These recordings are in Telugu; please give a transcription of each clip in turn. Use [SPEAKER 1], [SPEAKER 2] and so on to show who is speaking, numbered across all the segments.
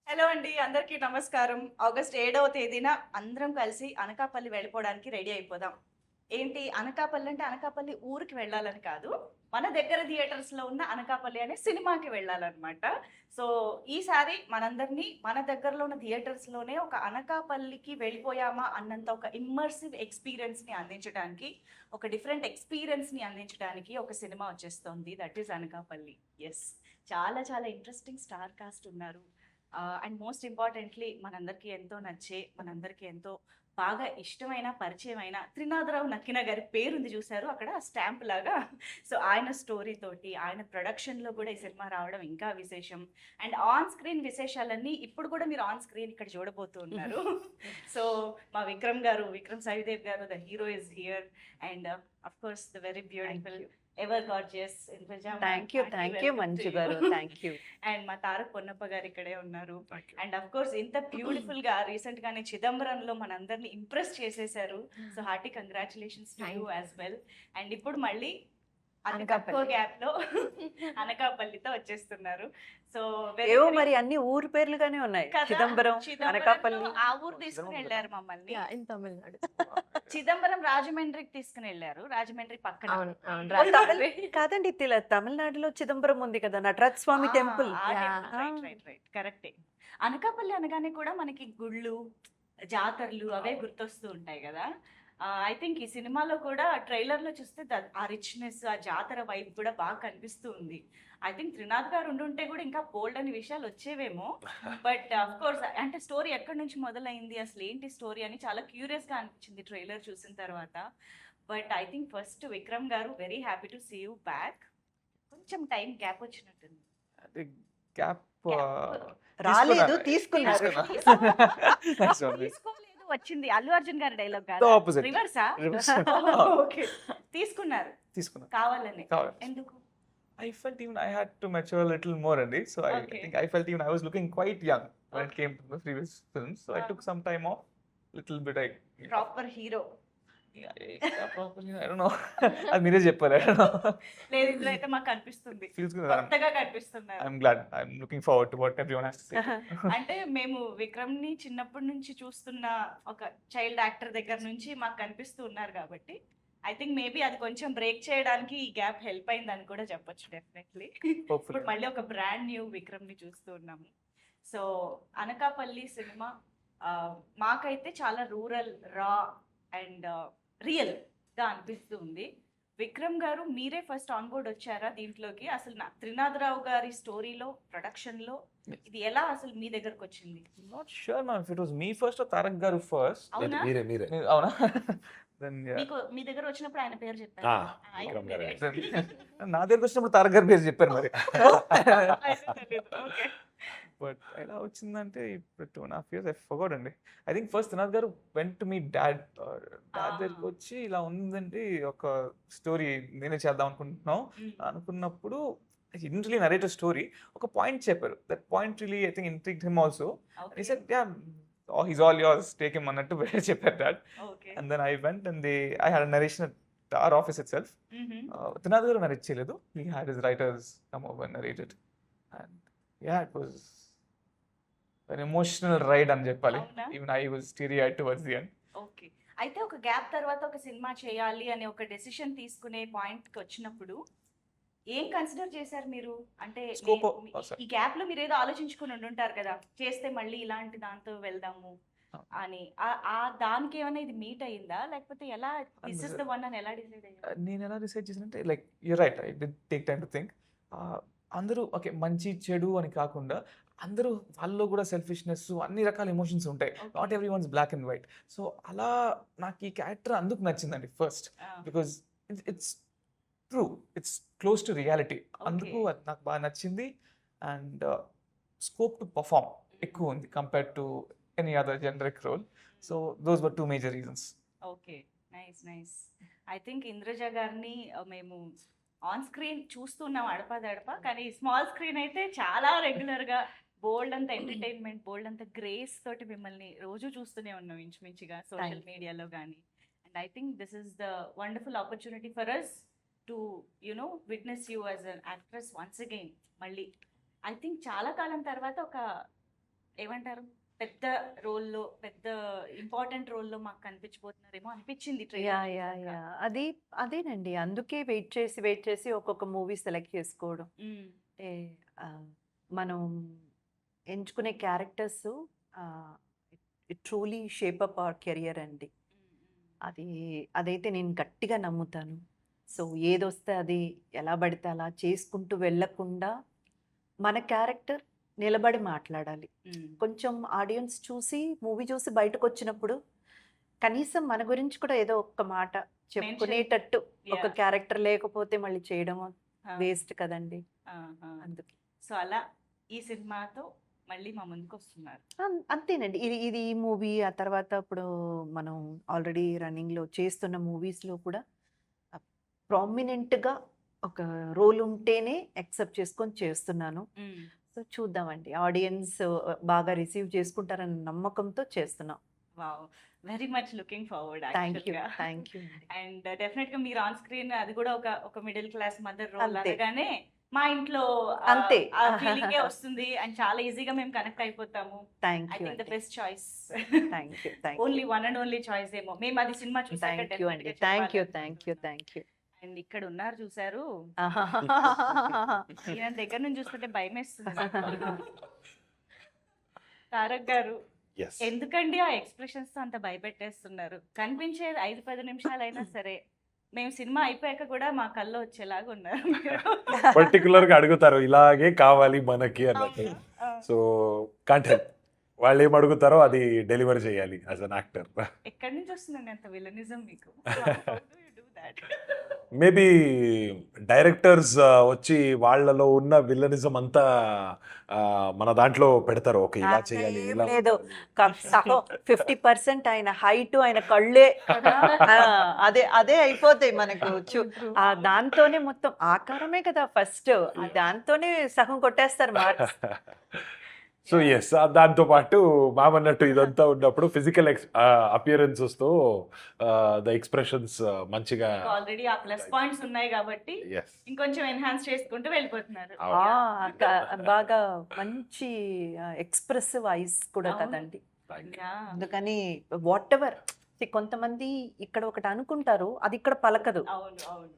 [SPEAKER 1] హలో అండి. అందరికీ నమస్కారం. ఆగస్ట్ 7వ తేదీన అందరం కలిసి అనకాపల్లి వెళ్ళిపోవడానికి రెడీ అయిపోదాం. ఏంటి అనకాపల్లి అంటే అనకాపల్లి ఊరికి వెళ్ళాలని కాదు. మన దగ్గర థియేటర్స్‌లో ఉన్న అనకాపల్లి అనే సినిమాకి వెళ్ళాలనమాట. సో, ఈసారి మనందరినీ మన దగ్గరలో ఉన్న థియేటర్స్‌లోనే ఒక అనకాపల్లికి వెళ్ళిపోయామా అన్నంత ఒక ఇమ్మర్సివ్ ఎక్స్‌పీరియన్స్‌ని అందించడానికి, ఒక డిఫరెంట్ ఎక్స్‌పీరియన్స్‌ని అందించడానికి ఒక సినిమా వచ్చేస్తోంది. That is Anakapalli. యెస్. చాలా చాలా ఇంట్రెస్టింగ్ స్టార్ కాస్ట్ ఉన్నారు. అండ్ మోస్ట్ ఇంపార్టెంట్‌లీ మనందరికీ ఎంతో నచ్చే, మనందరికీ ఎంతో బాగా ఇష్టమైన, పరిచయమైన త్రినాథరావు నక్కిన గారి పేరుంది చూసారు అక్కడ స్టాంప్ లాగా. సో, ఆయన స్టోరీ తోటి, ఆయన ప్రొడక్షన్‌లో కూడా ఈ సినిమా రావడం ఇంకా విశేషం. అండ్ ఆన్ స్క్రీన్ విశేషాలన్నీ ఇప్పుడు కూడా మీరు ఆన్ స్క్రీన్ ఇక్కడ చూడబోతూ ఉన్నారు. సో, మా విక్రమ్ సాయిదేవ్ గారు the hero is here and of course the very beautiful ever gorgeous Indraja ma'am.
[SPEAKER 2] Thank you Manju గారు. Thank you.
[SPEAKER 1] అండ్ మా తారక్ పొన్నప్ప గారు ఇక్కడే ఉన్నారు. అండ్ అఫ్ కోర్స్ ఇంత బ్యూటిఫుల్ గా రీసెంట్ గానే చిదంబరంలో మనందరిని ఇంప్రెస్ చేసేసారు. So hearty congratulations to you as well. And ఇప్పుడు మళ్ళీ అతి తక్కువ గ్యాప్ లో అనకాపల్లితో వచ్చేస్తున్నారు. సో
[SPEAKER 2] ఏవో మరి అన్ని ఊరు పేర్లుగానే ఉన్నాయి. చిదంబరం, అనకాపల్లి.
[SPEAKER 1] ఆ ఊరు తీసుకుని వెళ్ళారు మమ్మల్ని.
[SPEAKER 3] ఇన్ తమిళనాడు.
[SPEAKER 1] చిదంబరం రాజమండ్రికి తీసుకుని వెళ్ళారు. రాజమండ్రి పక్కన.
[SPEAKER 3] అవును అవును
[SPEAKER 2] ఓ, కాదండి తమిళనాడులో చిదంబరం ఉంది కదా, నటరాజ్ స్వామి టెంపుల్.
[SPEAKER 1] కరెక్టే. అనకాపల్లి అనగానే కూడా మనకి గుళ్ళు, జాతరలు అవే గుర్తొస్తూ ఉంటాయి కదా. ఐ థింక్ ఈ సినిమాలో కూడా ట్రైలర్ లో చూస్తే ఆ రిచ్నెస్, ఆ జాతర వైబ్ కూడా బాగా కనిపిస్తూ ఉంది. ఐ థింక్ త్రినాథ్ గారు ఉండుంటే కూడా ఇంకా బోల్డ్ అని విషయాలు వచ్చేవేమో. బట్ అఫ్ కోర్స్ అంటే స్టోరీ ఎక్కడి నుంచి మొదలైంది, అసలు ఏంటి స్టోరీ అని చాలా క్యూరియస్ గా అనిపించింది ట్రైలర్ చూసిన తర్వాత. But I think first Vikram గారు very happy to see you back. కొంచెం టైం గ్యాప్ వచ్చినట్టుంది.
[SPEAKER 4] అది గ్యాప్
[SPEAKER 2] రాలేదు, తీసుకున్నారు.
[SPEAKER 1] తీసుకోలేదు, వచ్చింది. అల్లు అర్జున్ గారి డైలాగ్
[SPEAKER 4] The
[SPEAKER 1] కాదు,
[SPEAKER 4] opposite.
[SPEAKER 1] రివర్సా?
[SPEAKER 4] Reverse.
[SPEAKER 1] ఓకే. తీసుకున్నారు
[SPEAKER 4] తీసుకున్నా.
[SPEAKER 1] కావాలని.
[SPEAKER 4] కావాలి.
[SPEAKER 1] ఎందుకు?
[SPEAKER 4] I felt even I had to mature a little more and so I
[SPEAKER 1] Okay.
[SPEAKER 4] think I felt even I was looking quite young when it came to the previous films. So I took some time off, little bit.
[SPEAKER 1] Proper hero
[SPEAKER 4] Probably I don't know. అది మీరే చెప్పారు. I don't know.
[SPEAKER 1] లేదు, ఇందులో అయితే మాకు కనిపిస్తుంది,
[SPEAKER 4] Feels good.
[SPEAKER 1] కొత్తగా కనిపిస్తున్నారు.
[SPEAKER 4] I'm glad. I'm looking forward to what everyone has to say.
[SPEAKER 1] అంటే మేము విక్రమ్ ని చిన్నప్పటి నుంచి చూస్తున్న ఒక చైల్డ్ యాక్టర్ దగ్గర నుంచి మాకు కనిపిస్తూ ఉన్నారు కాబట్టి ఐ థింక్ మేబీ అది కొంచెం బ్రేక్ చేయడానికి ఈ గ్యాప్ హెల్ప్ అయిందని కూడా చెప్పొచ్చు డెఫినెట్లీ.
[SPEAKER 4] Hopefully.
[SPEAKER 1] ఇప్పుడు మళ్ళీ ఒక బ్రాండ్ న్యూ విక్రమ్ ని చూస్తూ ఉన్నాము. సో అనకాపల్లి సినిమా మాకైతే చాలా రూరల్, రా అండ్ రియల్ గా అనిపిస్తూ ఉంది. విక్రమ్ గారు మీరే ఫస్ట్ ఆన్ బోర్డ్ వచ్చారా దీంట్లోకి? అసలు త్రినాథరావు గారి స్టోరీలో, ప్రొడక్షన్ లో ఇది ఎలా అసలు మీ దగ్గరకు వచ్చింది?
[SPEAKER 4] I'm not sure ma'am if it was me first or Tarak garu first.
[SPEAKER 1] అవునా?
[SPEAKER 5] మీరే
[SPEAKER 4] అవునా? Then yeah.
[SPEAKER 1] మీకు మీ దగ్గర వచ్చినప్పుడు ఆయన పేరు చెప్పారు.
[SPEAKER 5] ఆ,
[SPEAKER 1] అయితే
[SPEAKER 5] విక్రమ్ గారే.
[SPEAKER 1] మీరే.
[SPEAKER 4] నా దగ్గరకు వచ్చినప్పుడు తారక్ గారి పేరు చెప్పారు మరి.
[SPEAKER 1] అయితే తెలీదు. Okay.
[SPEAKER 4] బట్ ఎలా వచ్చిందంటే ఇప్పుడు 2.5 years I forgot అండి. ఐ థింక్ ఫస్ట్ త్రినాథ్ గారు వెంట్ టు మీ డాడ్ దగ్గరికి వచ్చి ఇలా ఉందండి ఒక స్టోరీ నేనే చేద్దాం అనుకుంటున్నాం అనుకున్నప్పుడు ఇంట్రీ నరేట్ స్టోరీ ఒక పాయింట్ చెప్పారు. That point really I think intrigued him also.
[SPEAKER 1] Okay.
[SPEAKER 4] He said, yeah, oh, he's all yours, take him అన్నట్టు చెప్పారు dad.
[SPEAKER 1] Okay.
[SPEAKER 4] And then I went and I had a narration at our office itself.
[SPEAKER 1] Mhm.
[SPEAKER 4] Trinath గారు నరేట్ చేయలేదు. He had his writers come over and narrate it. And yeah, it was an emotional ride అని చెప్పాలి.
[SPEAKER 1] అవునా?
[SPEAKER 4] Even I was teary-eyed towards the end.
[SPEAKER 1] Okay. అయితే ఒక గ్యాప్ తర్వాత ఒక సినిమా చేయాలి అనే ఒక డెసిషన్ తీసుకునే పాయింట్ కి వచ్చినప్పుడు ఏం కన్సిడర్ చేశారు మీరు? అంటే
[SPEAKER 4] Scope of-
[SPEAKER 1] me-
[SPEAKER 4] oh, sorry.
[SPEAKER 1] ఈ గ్యాప్ లో మీరు ఏదో ఆలోచించుకుని ఉండుంటారు కదా, చేస్తే మళ్ళీ ఇలాంటి దాంతో వెళ్దాము అని. ఆ దానికి ఏమైనా ఇది మీట్ అయ్యిందా, లేకపోతే ఎలా దిస్ ఇస్ ద వన్ అని ఎలా డిసైడ్ అయ్యారు?
[SPEAKER 4] నేను ఎలా రీసెర్చ్ చేశానంటే like you right, I'd take time to think. అందరూ ఓకే మంచి చెడు అని కాకుండా అందరూ వాళ్ళలో కూడా సెల్ఫిష్నెస్ అన్ని రకాల ఎమోషన్స్ ఉంటాయి. Not every one's black and white. So అలా నాకు ఈ క్యారెక్టర్ అందుకు నచ్చిందండి first, because it's true, it's close to reality. అందుకు అది నాకు బాగా నచ్చింది. అండ్ స్కోప్ టు పర్ఫామ్ ఎక్కువ ఉంది compared to any other generic role. So those were 2 major reasons.
[SPEAKER 1] Okay, nice nice. I think Indraja గారిని మేము ఆన్ స్క్రీన్ చూస్తున్నాం అడపదడప, కానీ స్మాల్ స్క్రీన్ అయితే చాలా రెగ్యులర్ గా బోల్డ్ అంత ఎంటర్టైన్మెంట్, బోల్డ్ అంత గ్రేస్ తోటి మిమ్మల్ని రోజు చూస్తూనే ఉన్నాం ఇంచుమించుగా సోషల్ మీడియాలో కానీ. And I think this is the wonderful opportunity for us to you know witness you as an actress once again. మళ్ళీ ఐ థింక్ చాలా కాలం తర్వాత ఒక ఏమంటారు పెద్ద రోల్లో పెద్ద ఇంపార్టెంట్ రోల్లో మాకు కనిపించబోతున్నారేమో అనిపించింది
[SPEAKER 2] యా
[SPEAKER 1] ట్రైలర్
[SPEAKER 2] యా
[SPEAKER 1] చూసాక.
[SPEAKER 2] యా అది అదేనండి, అందుకే వెయిట్ చేసి ఒక్కొక్క మూవీ సెలెక్ట్ చేసుకోవడం.
[SPEAKER 1] మ్మ్.
[SPEAKER 2] అంటే ఆ, మనం ఎంచుకునే characters it truly shape up hour career అండి. అది అదైతే నేను గట్టిగా నమ్ముతాను. సో ఏదొస్తే అది ఎలా పడితే అలా చేసుకుంటూ వెళ్ళకుండా మన క్యారెక్టర్ నిలబడి మాట్లాడాలి.
[SPEAKER 1] మ్మ్.
[SPEAKER 2] కొంచెం ఆడియన్స్ చూసి మూవీ చూసి బయటకు వచ్చినప్పుడు కనీసం మన గురించి కూడా ఏదో ఒక్క మాట చెప్పుకునేటట్టు ఒక
[SPEAKER 1] Yeah.
[SPEAKER 2] క్యారెక్టర్ లేకపోతే మళ్ళీ చేయడం
[SPEAKER 1] ఆ,
[SPEAKER 2] వేస్ట్ కదండి.
[SPEAKER 1] ఆ, ఆ.
[SPEAKER 2] అందుకే
[SPEAKER 1] సో అలా ఈ సినిమాతో మళ్ళీ మా ముందుకు వస్తున్నారు.
[SPEAKER 2] అంతేనండి. ఇది ఇది ఈ మూవీ ఆ తర్వాత ఇప్పుడు మనం ఆల్రెడీ రన్నింగ్లో చేస్తున్న మూవీస్లో కూడా ప్రామినెంట్గా ఒక రోల్ ఉంటేనే యాక్సెప్ట్ చేసుకొని చేస్తున్నాను.
[SPEAKER 1] మ్మ్.
[SPEAKER 2] సో చూద్దామండి, ఆడియన్స్ బాగా రిసీవ్ చేసుకుంటారన్న నమ్మకంతో చేస్తున్నాం.
[SPEAKER 1] Wow, very much looking forward
[SPEAKER 2] thank you
[SPEAKER 1] యాక్చువల్గా.
[SPEAKER 2] థ్యాంక్ యూ అండి.
[SPEAKER 1] అండ్ డెఫినెట్ గా మీరు ఆన్ స్క్రీన్ అది కూడా ఒక మిడిల్ క్లాస్ మదర్ రోల్
[SPEAKER 2] అంతే.
[SPEAKER 1] అనగానే మా ఇంట్లో
[SPEAKER 2] అంతే.
[SPEAKER 1] ఆ ఫీలింగే వస్తుంది అండ్ చాలా ఈజీగా మేము కనెక్ట్ అయిపోతాము.
[SPEAKER 2] Thank
[SPEAKER 1] I
[SPEAKER 2] you
[SPEAKER 1] think the
[SPEAKER 2] అండి.
[SPEAKER 1] Best choice.
[SPEAKER 2] Thank you thank
[SPEAKER 1] only one and only choice ఏమో. మేము అది సినిమా చూసాక
[SPEAKER 2] థ్యాంక్ యూ అండి. Thank you thank you thank you.
[SPEAKER 1] And ఇక్కడ ఉన్నారు చూసారు, ఈయన దగ్గర నుంచి చూస్తుంటే భయం వేస్తుంది నాకు. తారక్ గారు,
[SPEAKER 3] ఎస్
[SPEAKER 1] ఎందుకండి ఆ ఎక్స్ప్రెషన్స్ తో అంత భయపెట్టేస్తున్నారు? కనిపించే 5-10 నిమిషాలైనా సరే మేము సినిమా అయిపోయాక కూడా మా కళ్ళు వచ్చేలాగా ఉన్నారు మీరు.
[SPEAKER 3] పర్టికులర్ గా అడుగుతారు ఇలాగే కావాలి మనకి అన్నట్టు.
[SPEAKER 1] అవునా? ఆ.
[SPEAKER 3] సో కాంట్ హెల్ప్, వాళ్ళు ఏం అడుగుతారో అది డెలివర్ చేయాలి యాజ్ అన్ యాక్టర్.
[SPEAKER 1] ఎక్కడి నుంచి వస్తుందండి అంత విలనిజం మీకు?
[SPEAKER 3] మేబీ డైరెక్టర్స్ వచ్చి వాళ్ళలో ఉన్న విల్లనిజం అంతా మన దాంట్లో పెడతారు. ఓకే ఇలా
[SPEAKER 2] అట్లా
[SPEAKER 3] చేయాలి
[SPEAKER 2] ఏం
[SPEAKER 3] ఇలా
[SPEAKER 2] లేదు.
[SPEAKER 3] ఉండాలి.
[SPEAKER 2] సగం 50% ఆయన హైట్ ఆయన కళ్ళే అదే అదే అయిపోతాయి మనకు. దాంతోనే మొత్తం ఆకారమే కదా ఫస్ట్, దాంతోనే సగం కొట్టేస్తారు మార్క్స్.
[SPEAKER 3] సో ఎస్, దాంతో పాటు మామన్నట్టు ఇదంతా ఉన్నప్పుడు ఫిజికల్ అపియరెన్సెస్ తో ద ఎక్స్ప్రెషన్స్ మంచిగా
[SPEAKER 1] ఆల్రెడీ ఆ ప్లస్ పాయింట్స్ ఉన్నాయి కాబట్టి
[SPEAKER 3] ఎస్
[SPEAKER 1] ఇంకొంచెం ఎన్హాన్స్ చేసుకుంటూ వెళ్ళిపోతున్నారు.
[SPEAKER 2] బాగా మంచి ఎక్స్ప్రెసివ్ ఐస్ కూడా
[SPEAKER 1] అవును.
[SPEAKER 2] కదండి.
[SPEAKER 1] Yeah.
[SPEAKER 2] అందుకని వాట్ ఎవర్, కొంతమంది ఇక్కడ ఒకటి అనుకుంటారు, అది ఇక్కడ పలకదు.
[SPEAKER 1] అవును అవును,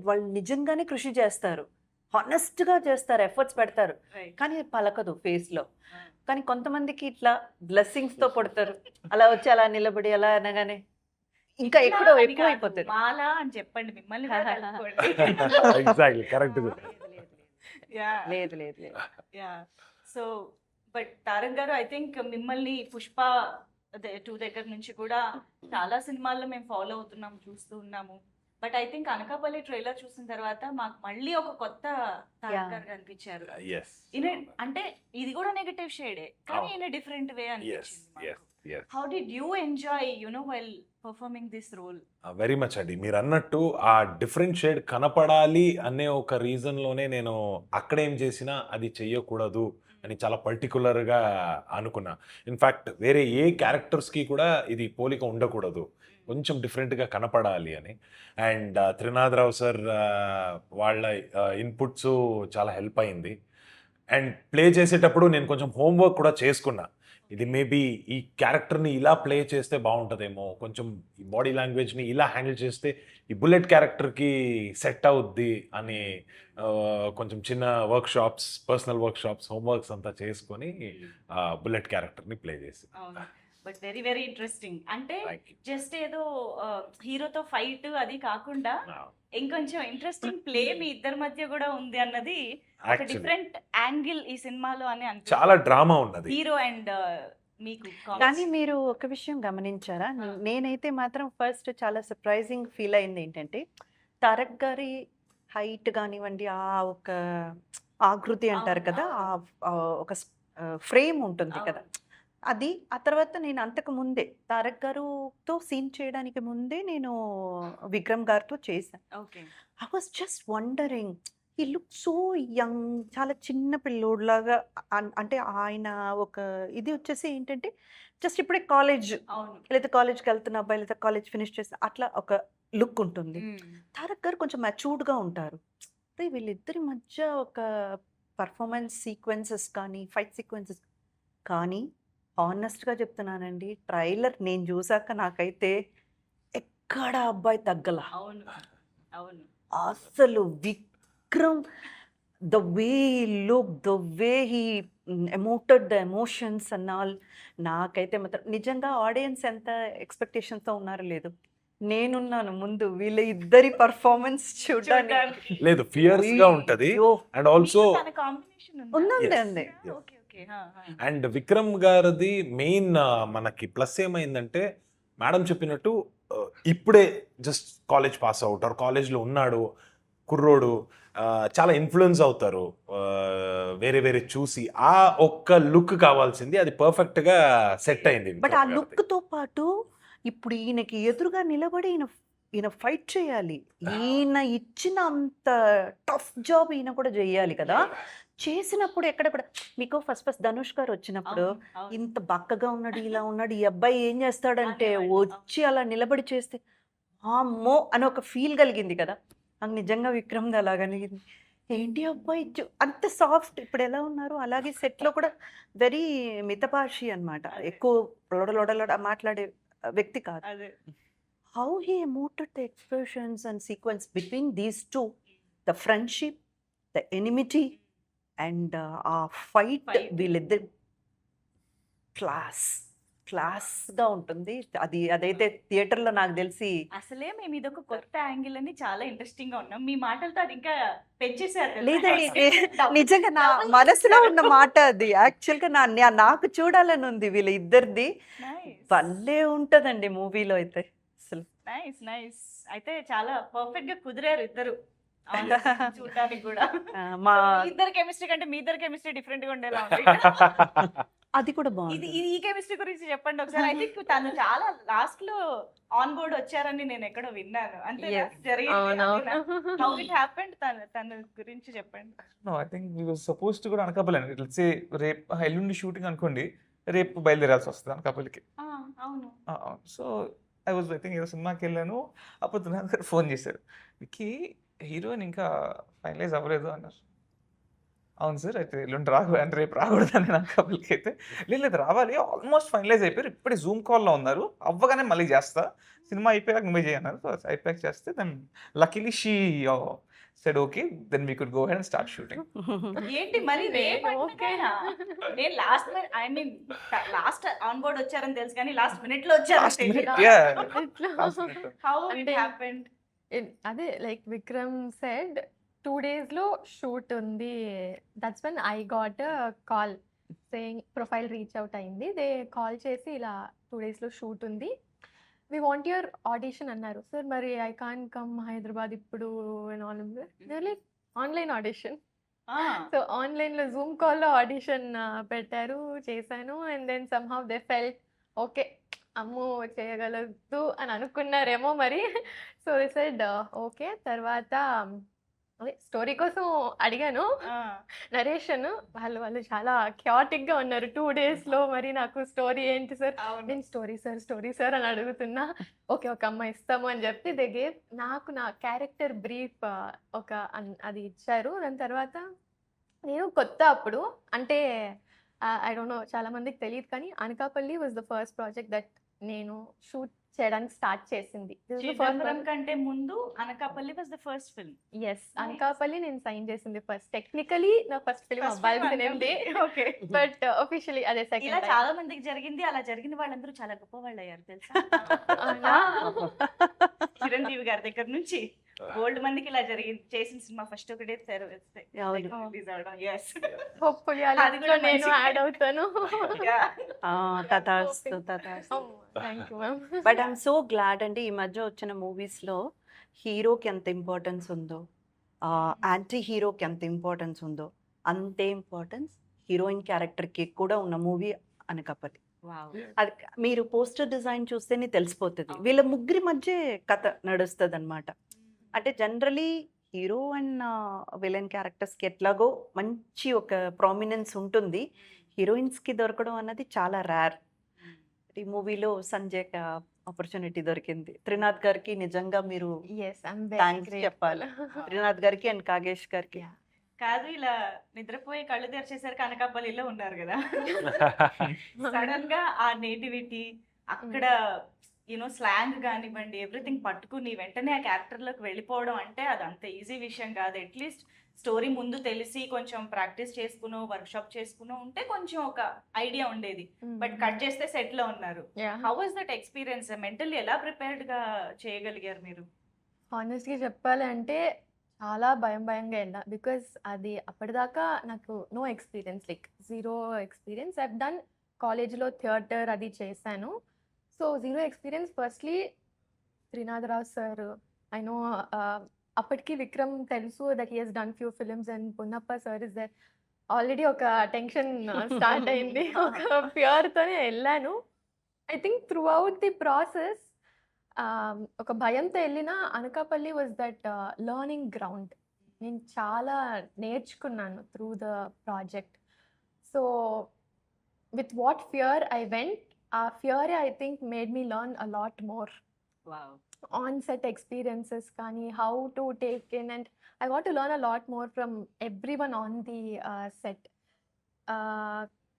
[SPEAKER 2] వాళ్ళు నిజంగానే కృషి చేస్తారు, హానెస్ట్ గా చేస్తారు, ఎఫర్ట్స్ పెడతారు,
[SPEAKER 1] రైట్.
[SPEAKER 2] కానీ అది పలకదు ఫేస్ లో. కానీ కొంతమందికి ఇట్లా బ్లెస్సింగ్స్ తో కొడతారు, అలా వచ్చి అలా నిలబడి అలా అనగానే ఇంకా ఎక్కడో ఎక్కువ అయిపోతుంది.
[SPEAKER 1] మాలా అని చెప్పండి, మిమ్మల్ని కూడా కలుపుకోండి.
[SPEAKER 3] Exactly correct.
[SPEAKER 1] Yeah.
[SPEAKER 2] లేదు లేదు లేదు.
[SPEAKER 1] యా, సో బట్ తారక్ గారు, ఐ థింక్ మిమ్మల్ని పుష్ప 2 దగ్గర నుంచి కూడా చాలా సినిమాల్లో మేము ఫాలో అవుతున్నాము, చూస్తూ ఉన్నాము. But I think Anakapalli trailer చూసిన తర్వాత మాకు మళ్ళీ ఒక కొత్త తారక్
[SPEAKER 2] Yeah.
[SPEAKER 1] గారు కనిపించారు.
[SPEAKER 3] ఎస్
[SPEAKER 1] అంటే ఇది కూడా నెగటివ్ షేడే, కానీ
[SPEAKER 3] Oh.
[SPEAKER 1] In different way
[SPEAKER 3] yes
[SPEAKER 1] అనిపించింది.
[SPEAKER 3] Yes yes
[SPEAKER 1] how did you enjoy while performing this role?
[SPEAKER 3] Very much అండి. మీరు అన్నట్టు ఆ డిఫరెంట్ షేడ్ కనపడాలి అనే ఒక రీజన్లోనే నేను అక్కడేం చేసినా అది చెయ్యకూడదు అని చాలా పర్టికులర్గా అనుకున్నా. ఇన్ఫ్యాక్ట్ వేరే ఏ క్యారెక్టర్స్కి కూడా ఇది పోలిక ఉండకూడదు, కొంచెం డిఫరెంట్గా కనపడాలి అని. అండ్ త్రినాథరావు సార్ వాళ్ళ ఇన్పుట్స్ చాలా హెల్ప్ అయింది. అండ్ ప్లే చేసేటప్పుడు నేను కొంచెం హోంవర్క్ కూడా చేసుకున్నా. ఇది మేబీ ఈ క్యారెక్టర్ని ఇలా ప్లే చేస్తే బాగుంటుందేమో, కొంచెం ఈ బాడీ లాంగ్వేజ్ని ఇలా హ్యాండిల్ చేస్తే ఈ బుల్లెట్ క్యారెక్టర్కి సెట్ అవుద్ది అని కొంచెం చిన్న వర్క్షాప్స్, పర్సనల్ వర్క్షాప్స్, హోంవర్క్స్ అంతా చేసుకొని బుల్లెట్ క్యారెక్టర్ని ప్లే చేసి.
[SPEAKER 1] But very very interesting. అంటే
[SPEAKER 3] Thank you.
[SPEAKER 1] జస్ట్ ఏదో హీరోతో ఫైట్ అది కాకుండా ఇంకొంచెం ఇంట్రెస్టింగ్ ప్లే మీ ఇద్దరి మధ్య కూడా ఉంది అన్నది ఒక
[SPEAKER 3] Actually,
[SPEAKER 1] డిఫరెంట్ యాంగిల్ ఈ సినిమాలో అని
[SPEAKER 3] చాలా డ్రామా ఉన్నది.
[SPEAKER 1] హీరో అండ్ మీకు
[SPEAKER 2] కానీ మీరు ఒక విషయం గమనించారా? నేనైతే మాత్రం ఫస్ట్ చాలా సర్ప్రైజింగ్ ఫీల్ అయింది ఏంటంటే, తారక్ గారి హైట్ కానివ్వండి, ఆ ఒక ఆకృతి అంటారు
[SPEAKER 1] అవును,
[SPEAKER 2] కదా,
[SPEAKER 1] అవును.
[SPEAKER 2] ఆ ఒక ఫ్రేమ్ ఉంటుంది కదా, అది. ఆ తర్వాత నేను అంతకు ముందే తారక్ గారుతో సీన్ చేయడానికి ముందే నేను విక్రమ్ గారితో చేశాను.
[SPEAKER 1] Okay,
[SPEAKER 2] I was just wondering, ఈ లుక్ సో యంగ్, చాలా చిన్న పిల్లోడ్లాగా. అంటే ఆయన ఒక ఇది వచ్చేసి ఏంటంటే, జస్ట్ ఇప్పుడే కాలేజ్
[SPEAKER 1] అవును.
[SPEAKER 2] లేదా కాలేజ్కి వెళ్తున్న అబ్బాయి లేదా కాలేజ్ ఫినిష్ చేస్తే అట్లా ఒక లుక్ ఉంటుంది. తారక్ గారు కొంచెం మ్యాచ్యూర్డ్గా ఉంటారు. వీళ్ళిద్దరి మధ్య ఒక పర్ఫార్మెన్స్ సీక్వెన్సెస్ కానీ, ఫైట్ సీక్వెన్సెస్ కానీ హానెస్ట్గా చెప్తున్నానండి, ట్రైలర్ నేను చూసాక నాకైతే ఎక్కడ అబ్బాయి తగ్గల.
[SPEAKER 1] అవును అవును
[SPEAKER 2] అసలు Vikram, the way look, the way he emoted the emotions and all, నాకైతే మాత్రం నిజంగా ఆడియన్స్ ఎంత ఎక్స్పెక్టేషన్తో ఉన్నారో లేదు, నేనున్నాను ముందు వీళ్ళ ఇద్దరి పర్ఫార్మెన్స్ చూడడానికి.
[SPEAKER 1] చూడ్డానికి.
[SPEAKER 3] లేదు, ఫియర్స్ గా ఉంటది.
[SPEAKER 2] అయ్యో,
[SPEAKER 3] అండ్ ఆల్సో
[SPEAKER 1] మీకు తన కాంబినేషన్
[SPEAKER 2] ఉందండి
[SPEAKER 3] Yes.
[SPEAKER 2] అండి.
[SPEAKER 1] ఓకే ఓకే
[SPEAKER 3] అండ్ విక్రమ్ గారిది మెయిన్ మనకి ప్లస్ ఏమైందంటే, మేడం చెప్పినట్టు ఇప్పుడే just college pass out or కాలేజ్లో ఉన్నాడు కుర్రోడు, చాలా ఇన్ఫ్లుయెన్స్ అవుతారు వేరే వేరే చూసి. ఆ ఒక్క లుక్ కావాల్సింది, అది పర్ఫెక్ట్ గా సెట్ అయింది
[SPEAKER 2] బట్ ఆ
[SPEAKER 3] విక్రమ్ గారిది.
[SPEAKER 2] లుక్తో పాటు ఇప్పుడు ఈయనకి ఎదురుగా నిలబడి ఈయన ఫైట్ చేయాలి. ఈయన ఇచ్చిన అంత టఫ్ జాబ్ ఈయన కూడా చేయాలి కదా. చేసినప్పుడు ఎక్కడ కూడా మీకు ఫస్ట్ ధనుష్ గారు వచ్చినప్పుడు ఇంత బక్కగా ఉన్నాడు, ఇలా ఉన్నాడు, ఈ అబ్బాయి ఏం చేస్తాడంటే
[SPEAKER 1] అనేవాళ్ళు.
[SPEAKER 2] వచ్చి అలా నిలబడి చేస్తే అమ్మో అని ఒక ఫీల్ కలిగింది కదా. నాకు నిజంగా విక్రమ్ది అలా కలిగింది. ఏంటి అబ్బాయి అంత సాఫ్ట్, ఇప్పుడు ఎలా ఉన్నారు అలాగే సెట్లో కూడా వెరీ మితభాషి అన్నమాట. ఎక్కువ లొడలొడ మాట్లాడే వ్యక్తి కాదు.
[SPEAKER 1] అదే
[SPEAKER 2] How he emoted the expressions and sequence between these two, the friendship, the enmity, and ఆ ఫైట్
[SPEAKER 1] Fight.
[SPEAKER 2] వీళ్ళిద్దరు క్లాస్గా ఉంటుంది. అదైతే థియేటర్లో నాకు తెలిసి
[SPEAKER 1] అసలే మేము ఇదొక కొత్త యాంగిల్ అని చాలా ఇంట్రెస్టింగ్ గా ఉన్నాం. మీ మాటలతో అది ఇంకా పెంచేసారు తెలుసా?
[SPEAKER 2] లేదండి,
[SPEAKER 1] Double-
[SPEAKER 2] నిజంగా నా
[SPEAKER 1] double
[SPEAKER 2] మనసులో
[SPEAKER 1] చేశారు.
[SPEAKER 2] ఉన్న మాట అది. యాక్చువల్గా నాకు చూడాలని ఉంది వీళ్ళ ఇద్దరిది.
[SPEAKER 1] Nice.
[SPEAKER 2] భలే ఉంటుందండి మూవీలో అయితే అసలు.
[SPEAKER 1] Nice nice. అయితే చాలా పర్ఫెక్ట్ గా కుదిరారు ఇద్దరు చూడడానికి కూడా.
[SPEAKER 2] మా
[SPEAKER 1] మీ ఇద్దరు కెమిస్ట్రీ కంటే మీ ఇద్దరు కెమిస్ట్రీ డిఫరెంట్ గా ఉండేలా ఉంది.
[SPEAKER 2] అది కూడా
[SPEAKER 1] ఇది
[SPEAKER 2] బాగుంది.
[SPEAKER 1] ఈ కెమిస్ట్రీ గురించి చెప్పండి ఒకసారి. ఐ థింక్ తను చాలా లాస్ట్ లో ఆన్ బోర్డ్ వచ్చారని నేను ఎక్కడో విన్నాను. అంతే
[SPEAKER 5] Yes.
[SPEAKER 1] జరిగింది. హౌ ఇట్
[SPEAKER 5] అవునవును.
[SPEAKER 1] హ్యాపెండ్ తన గురించి చెప్పండి.
[SPEAKER 4] No, I think we was suppose to కూడా అనకాపల్లి అండి. లెట్స్ సే రేపు ఎల్లుండి షూటింగ్ అనుకోండి, రేపు బయలుదేరాల్సి వస్తుంది అనకాపల్లికి.
[SPEAKER 1] అవును
[SPEAKER 4] సో ఐ థింక్ ఏదో సినిమాకి వెళ్ళాను, అప్పుడు తునాల్ గారు ఫోన్ చేశారు, విక్కీ హీరోయిన్ ఇంకా ఫైనలైజ్ అవ్వలేదు అన్నారు. అవును సార్, అయితే ఎల్లుండి అంటే రేపు రాకూడదని అనకాపల్లికి. అయితే లేదు రావాలి, ఆల్మోస్ట్ ఫైనలైజ్ అయిపోయారు, ఇప్పుడే జూమ్ కాల్లో ఉన్నారు, అవ్వగానే మళ్ళీ చేస్తా, సినిమా అయిపోయాక నువ్వే చేయన్నారు. సో అయిపోయాక చేస్తే then luckily she said okay, then we could go ahead and start shooting.
[SPEAKER 1] ఏంటి మరి రేపు
[SPEAKER 5] ఓకే.
[SPEAKER 1] అంటున్నారా? నేను last I mean last on board వచ్చారని తెలుసు కానీ లాస్ట్ మినిట్ లో
[SPEAKER 4] లాస్ట్
[SPEAKER 1] వచ్చారు.
[SPEAKER 4] మినిట్
[SPEAKER 1] హౌ ఇట్
[SPEAKER 5] అంటే-
[SPEAKER 1] హ్యాపెండ్?
[SPEAKER 5] అదే లైక్ విక్రమ్ సెడ్ 2 days లో షూట్ ఉంది. That's when I got call saying profile reach out అయింది. దే కాల్ చేసి ఇలా 2 days లో షూట్ ఉంది, వి వాంట్ యువర్ ఆడిషన్ అన్నారు. సార్ మరి ఐ కాన్ కమ్ హైదరాబాద్ ఇప్పుడు లైక్ ఆన్లైన్ ఆడిషన్. సో ఆన్లైన్లో జూమ్ కాల్లో ఆడిషన్ పెట్టారు, చేశాను. And then somehow they felt okay, అమ్మో చేయగలదు అని అనుకున్నారేమో మరి. So they said okay. తర్వాత అదే స్టోరీ కోసం అడిగాను నరేషన్. వాళ్ళు చాలా క్యాటిక్గా ఉన్నారు 2 daysలో. మరి నాకు స్టోరీ ఏంటి సార్?
[SPEAKER 1] అవును
[SPEAKER 5] నేను స్టోరీ సార్ అని అడుగుతున్నా. ఓకే ఒక అమ్మ ఇస్తాము అని చెప్పి దే గేవ్ నాకు నా క్యారెక్టర్ బ్రీఫ్ అది ఇచ్చారు. దాని తర్వాత నేను కొత్త అప్పుడు అంటే ఐ డోంట్ నో చాలా మందికి తెలియదు కానీ Anakapalli was the first project that నేను షూట్ చేయడానికి స్టార్ట్ చేసింది.
[SPEAKER 1] చిదంబరం కంటే ముందు Anakapalli was the first film.
[SPEAKER 5] Yes, Anakapalli నేను సైన్ చేసింది ఫస్ట్. టెక్నికలీ నా ఫస్ట్ ఫిల్మ్ అవ్వాల్సింది,
[SPEAKER 1] ఓకే.
[SPEAKER 5] బట్ అఫీషియలీ అదే
[SPEAKER 1] ఇలా
[SPEAKER 5] సెకండ్.
[SPEAKER 1] చాలా మందికి జరిగింది. అలా జరిగిన వాళ్ళందరూ చాలా గొప్ప వాళ్ళు అయ్యారు తెలుసా?
[SPEAKER 5] అవునా?
[SPEAKER 1] చిరంజీవి గారి దగ్గర నుంచి గోల్డ్ మందికి ఇలా జరిగింది. చేసిన సినిమా ఫస్ట్ ఒకటే
[SPEAKER 2] అవును.
[SPEAKER 1] రిలీజ్ అవడం. yes.
[SPEAKER 5] హోప్ఫుల్లీ
[SPEAKER 1] అది
[SPEAKER 5] అలాంటిలో
[SPEAKER 1] కూడా
[SPEAKER 5] నేను
[SPEAKER 1] మంచి-
[SPEAKER 5] యాడ్ అవుతాను.
[SPEAKER 1] Yeah.
[SPEAKER 2] తథాస్తు.
[SPEAKER 5] Thank you ma'am.
[SPEAKER 2] But I'm so glad అండి, ఈ మధ్య వచ్చిన మూవీస్లో హీరోకి ఎంత ఇంపార్టెన్స్ ఉందో, యాంటీ హీరోకి ఎంత ఇంపార్టెన్స్ ఉందో, అంతే ఇంపార్టెన్స్ హీరోయిన్ క్యారెక్టర్కి కూడా ఉన్న మూవీ అనకాపల్లి. అది మీరు పోస్టర్ డిజైన్ చూస్తేనే తెలిసిపోతుంది. వీళ్ళ ముగ్గురి మధ్య కథ నడుస్తుంది అనమాట. అంటే జనరలీ హీరో అండ్ విలన్ క్యారెక్టర్స్కి ఎట్లాగో మంచి ఒక ప్రామినెన్స్ ఉంటుంది, హీరోయిన్స్కి దొరకడం అన్నది చాలా రేర్. ఈ మూవీలో సంజయ్కి ఆపర్చునిటీ దొరికింది. త్రినాథ్ గారికి నిజంగా మీరు
[SPEAKER 5] ఎస్, ఐఎమ్
[SPEAKER 2] థ్యాంక్స్ చెప్పాలి. త్రినాథ్ గారికి అండ్ కాగేష్ గారికి.
[SPEAKER 5] Yeah.
[SPEAKER 1] కాదు ఇలా నిద్రపోయి కళ్ళు తెరిచేసరికి అనకాపల్లిలో ఉన్నారు కదా. సడన్ గా ఆ నేటివిటీ అక్కడ స్లాంగ్ కానివ్వండి ఎవ్రీథింగ్ పట్టుకుని వెంటనే ఆ క్యారెక్టర్ లోకి వెళ్ళిపోవడం అంటే అది అంత ఈజీ విషయం కాదు. అట్లీస్ట్ స్టోరీ ముందు తెలిసి కొంచెం ప్రాక్టీస్ చేసుకునో వర్క్షాప్ చేసుకునో ఉంటే కొంచెం ఒక ఐడియా ఉండేది. బట్ కట్ చేస్తే సెట్ లో ఉన్నారు. How was that experience? Mentally ఎలా ప్రిపేర్డ్ గా చేయగలిగారు మీరు?
[SPEAKER 5] హానెస్ట్‌గా చెప్పాలి అంటే చాలా భయంగా వెళ్ళా. బికాజ్ అది అప్పటిదాకా నాకు no experience, like zero experience. I have done కాలేజ్‌లో థియేటర్ అది చేశాను. So zero experience. Firstly Trinadha Rao sir, I know అప్పటికి విక్రమ్ తెలుసు that he has done few films and Punnappa sir is there. Already ఒక టెన్షన్ స్టార్ట్ అయింది. ఒక ఫియర్‌తోనే వెళ్ళాను. I think throughout the process ఒక భయంతో వెళ్ళిన Anakapalli was that learning ground. నేను చాలా నేర్చుకున్నాను through the project. So with what fear I went, ఆ ఫియరే I think made me learn a lot more on set experiences కానీ, how to take in, and I want to learn a lot more from every one on the set.